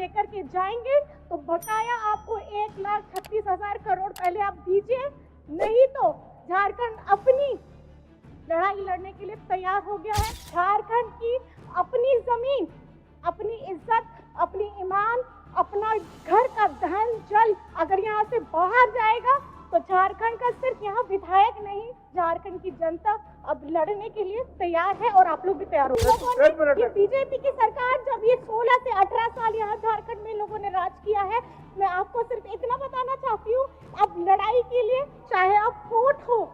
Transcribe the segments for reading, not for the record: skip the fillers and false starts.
लेकर के जाएंगे तो बकाया आपको 1,36,000 करोड़ पहले आप दीजिए, नहीं तो झारखंड अपनी लड़ाई लड़ने के लिए तैयार हो गया है। झारखंड की अपनी जमीन, अपनी इज्जत, अपनी ईमान, अपना घर का धन जल अगर यहाँ से बाहर जाएगा तो झारखंड का सिर्फ यहाँ विधायक नहीं, झारखंड की जनता अब लड़ने के लिए तैयार है और आप लोग भी तैयार हो। ये बीजेपी की सरकार जब ये 16 से 18 साल यहाँ झारखंड में लोगों ने राज किया है, मैं आपको सिर्फ इतना बताना चाहती हूँ, अब लड़ाई के लिए चाहे आप कोर्ट हो,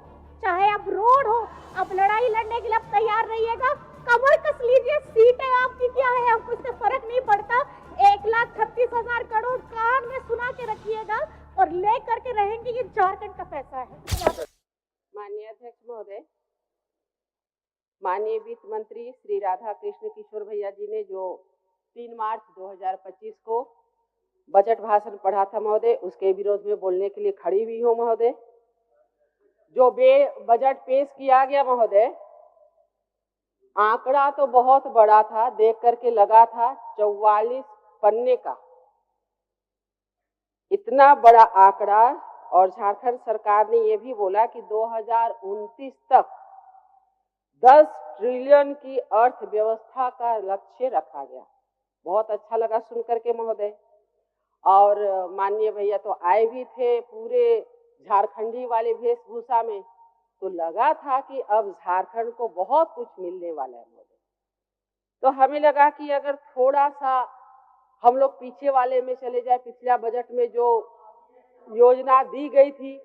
चाहे आप रोड हो, अब लड़ाई लड़ने के लिए आप तैयार रहिएगा। कमर कस लीजिए, सीटें आपकी क्या है, हमको इससे फर्क नहीं पड़ता। 1,36,000 करोड़ कान में सुना के रखिएगा और ले करके रहेंगे, ये झारखंड का पैसा है। माननीय अध्यक्ष महोदय, माननीय वित्त मंत्री श्री राधा कृष्ण किशोर भैया जी ने जो 3 मार्च 2025 को बजट भाषण पढ़ा था महोदय, उसके विरोध में बोलने के लिए खड़ी हुई हूँ महोदय। जो बजट पेश किया गया महोदय, आंकड़ा तो बहुत बड़ा था, देख करके लगा था 44 पन्ने का, इतना बड़ा आंकड़ा। और झारखंड सरकार ने ये भी बोला कि 2029 तक 10 ट्रिलियन की अर्थव्यवस्था का लक्ष्य रखा गया। बहुत अच्छा लगा सुन करके महोदय। और माननीय भैया तो आए भी थे पूरे झारखंडी वाले वेशभूषा में, तो लगा था कि अब झारखंड को बहुत कुछ मिलने वाला है महोदय। तो हमें लगा कि अगर थोड़ा सा हम लोग पीछे वाले में चले जाए, पिछला बजट में जो योजना दी गई थी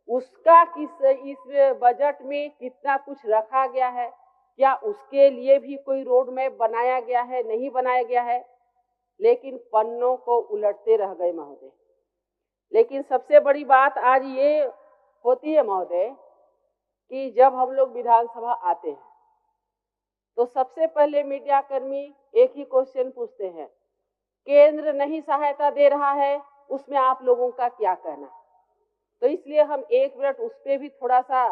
उसका इस बजट में कितना कुछ रखा गया है, क्या उसके लिए भी कोई रोड मैप बनाया गया है, नहीं बनाया गया है। लेकिन पन्नों को उलटते रह गए महोदय। लेकिन सबसे बड़ी बात आज ये होती है महोदय कि जब हम लोग विधानसभा आते हैं तो सबसे पहले मीडिया कर्मी एक ही क्वेश्चन पूछते हैं, केंद्र नहीं सहायता दे रहा है, उसमें आप लोगों का क्या कहना है। तो इसलिए हम 1 मिनट उस पर भी थोड़ा सा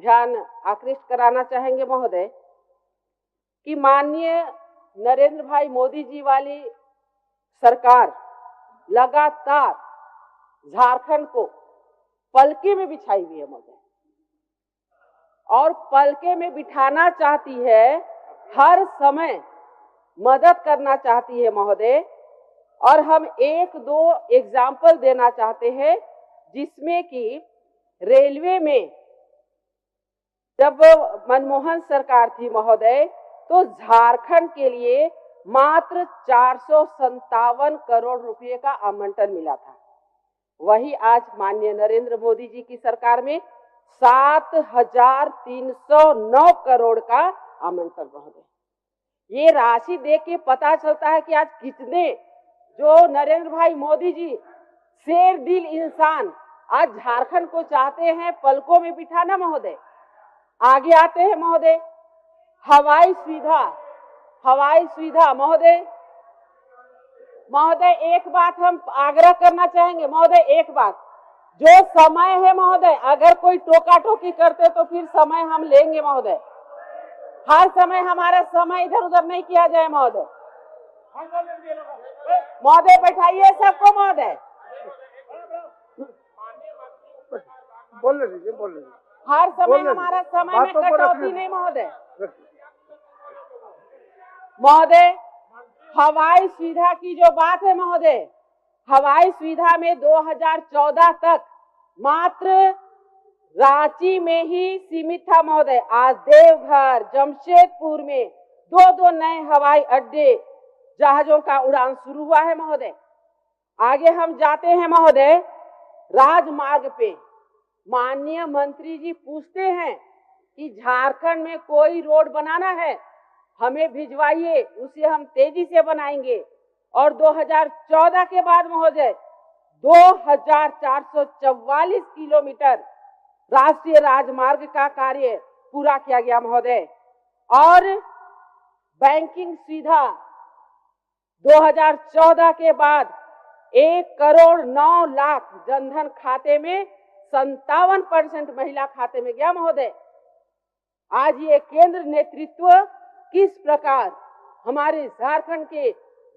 ध्यान आकृष्ट कराना चाहेंगे महोदय कि माननीय नरेंद्र भाई मोदी जी वाली सरकार लगातार झारखंड को पलके में बिछाई हुई है महोदय, और पलके में बिठाना चाहती है, हर समय मदद करना चाहती है महोदय। और हम 1-2 एग्जाम्पल देना चाहते हैं, जिसमें कि रेलवे में जब मनमोहन सरकार थी महोदय, तो झारखंड के लिए मात्र 457 करोड़ रुपए का आवंटन मिला था। वही आज माननीय नरेंद्र मोदी जी की सरकार में 7,309 करोड़ का आवंटन महोदय। ये राशि देख के पता चलता है कि आज कितने जो नरेंद्र भाई मोदी जी शेर दिल इंसान आज झारखंड को चाहते हैं पलकों में बिठाना महोदय। आगे आते हैं महोदय, हवाई सुविधा महोदय एक बात हम आग्रह करना चाहेंगे महोदय, एक बात, जो समय है महोदय, अगर कोई टोका टोकी करते तो फिर समय हम लेंगे महोदय। हर समय हमारा समय इधर उधर नहीं किया जाए महोदय। महोदय बैठाइए सबको महोदय, बोल लीजिए। हर समय हमारा समय में कटौती नहीं महोदय। महोदय हवाई सुविधा की जो बात है महोदय, हवाई सुविधा में 2014 तक मात्र रांची में ही सीमित था महोदय। आज देवघर, जमशेदपुर में 2-2 नए हवाई अड्डे, जहाजों का उड़ान शुरू हुआ है महोदय। आगे हम जाते हैं महोदय, राजमार्ग पे माननीय मंत्री जी पूछते हैं कि झारखंड में कोई रोड बनाना है, हमें भिजवाइए, उसे हम तेजी से बनाएंगे। और 2014 के बाद महोदय 2444 किलोमीटर राष्ट्रीय राजमार्ग का कार्य पूरा किया गया महोदय। और बैंकिंग सुविधा 2014 के बाद 1,09,00,000 जनधन खाते में 57% महिला खाते में गया महोदय। आज ये केंद्र नेतृत्व किस प्रकार हमारे झारखंड के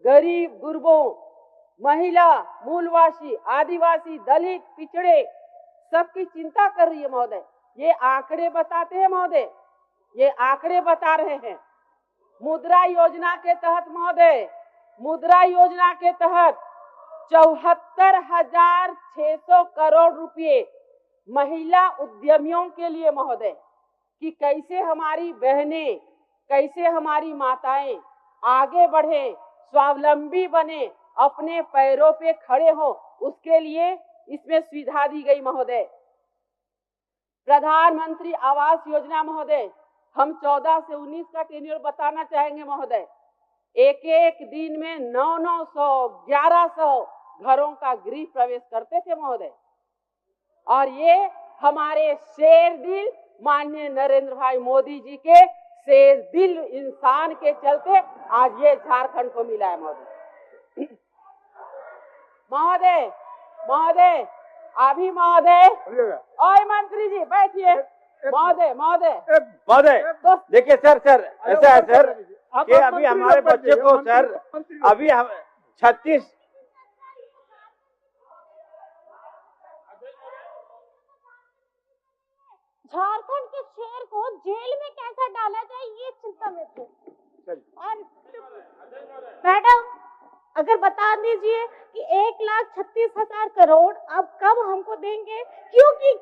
गरीब गुरबों महिला, मूलवासी, आदिवासी, दलित, पिछड़े सबकी चिंता कर रही है महोदय। ये आंकड़े बताते हैं महोदय, ये आंकड़े बता रहे हैं। मुद्रा योजना के तहत महोदय, मुद्रा योजना के तहत 74,600 करोड़ रुपए महिला उद्यमियों के लिए महोदय, कि कैसे हमारी बहनें, कैसे हमारी माताएं आगे बढ़े, स्वावलंबी बने, अपने पैरों पे खड़े हो, उसके लिए इसमें सुविधा दी गई महोदय। प्रधानमंत्री आवास योजना महोदय, हम 14 से 19 का टेन्योर बताना चाहेंगे महोदय। एक एक दिन में 900, 1100 घरों का गृह प्रवेश करते थे महोदय। और ये हमारे शेर दिल माननीय नरेंद्र भाई मोदी जी के शेर दिल इंसान के चलते आज ये झारखंड को मिला है महोदय। महोदय, महोदय, अभी महोदय, ओए मंत्री जी बैठिए। महोदय, महोदय, महोदय, देखिए सर, ऐसा है सर कि अभी हमारे बच्चे को सर, अभी हम 36 झारखंड के शेर को जेल में कैसा डाला जाए, ये चिंता में थे। और मैडम, अगर बता दीजिए कि 1,36,000 करोड़ अब कब हमको देंगे? क्योंकि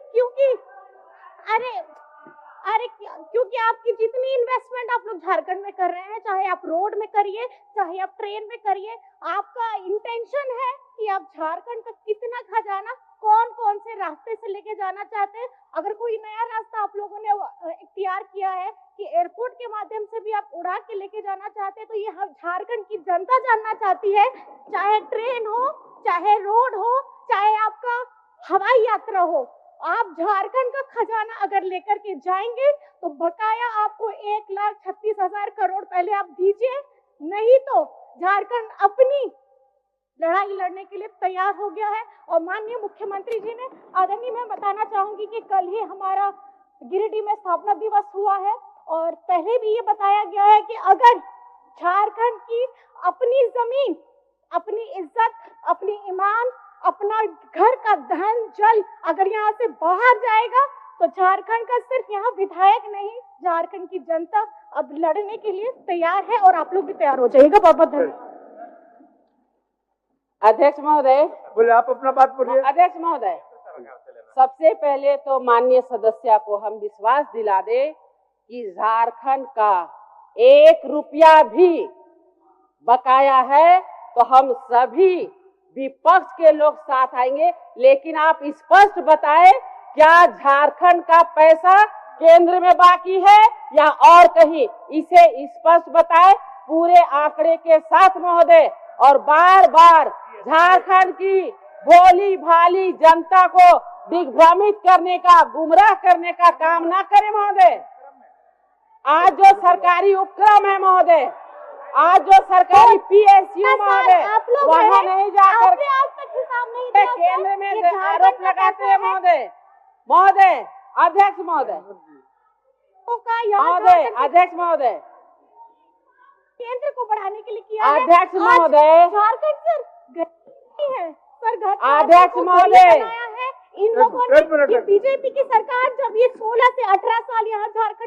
क्योंकि आपकी जितनी इन्वेस्टमेंट आप लोग झारखंड में कर रहे हैं, चाहे आप रोड में करिए, चाहे आप ट्रेन में करिए, आपका इंटेंशन है कि आप झारखंड का कितना खजाना कौन कौन से रास्ते से लेके जाना चाहते हैं। अगर कोई नया रास्ता आप लोगों ने इख्तियार किया है कि एयरपोर्ट के माध्यम से भी आप उड़ा के लेके जाना चाहते हैं, तो ये हम झारखंड की जनता जानना चाहती है। चाहे ट्रेन हो, चाहे रोड हो, चाहे आपका हवाई यात्रा हो, आप झारखंड का खजाना अगर लेकर के जाएंगे तो बकाया आपको 1,36,000 करोड़ पहले आप दीजिए, नहीं तो झारखंड अपनी लड़ाई लड़ने के लिए तैयार हो गया है। और माननीय मुख्यमंत्री जी ने, आदरणीय, मैं बताना चाहूंगी कि कल ही हमारा गिरिडीह में स्थापना दिवस हुआ है और पहले भी ये बताया गया है कि अगर झारखंड की अपनी जमीन, अपनी इज्जत, अपनी ईमान, अपना घर का धन जल अगर यहाँ से बाहर जाएगा तो झारखंड का सिर्फ यहाँ विधायक नहीं, झारखंड की जनता अब लड़ने के लिए तैयार है और आप लोग भी तैयार हो जाइएगा। बहुत बहुत धन्यवाद। अध्यक्ष महोदय, बोले आप अपना बात बोलिए। अध्यक्ष महोदय, सबसे पहले तो माननीय सदस्य को हम विश्वास दिला दे कि झारखंड का 1 रुपया भी बकाया है तो हम सभी विपक्ष के लोग साथ आएंगे, लेकिन आप स्पष्ट बताएं क्या झारखंड का पैसा केंद्र में बाकी है या और कहीं, इसे स्पष्ट बताएं पूरे आंकड़े के साथ महोदय। और बार बार झारखंड की भोली भाली जनता को दिग्भ्रमित करने का, गुमराह करने का काम ना करें महोदय। आज जो सरकारी उपक्रम है महोदय, आज जो सरकारी PSU महोदय, वहाँ नहीं जाकर केंद्र में आरोप लगाते हैं महोदय। महोदय, अध्यक्ष महोदय, महोदय, अध्यक्ष महोदय, केंद्र को बढ़ाने के लिए किया है। अध्यक्ष महोदय, झारखंड सर अध्यक्ष महोदय, इन लोगों ने, बीजेपी की सरकार जब ये 16 से 18 साल यहाँ झारखंड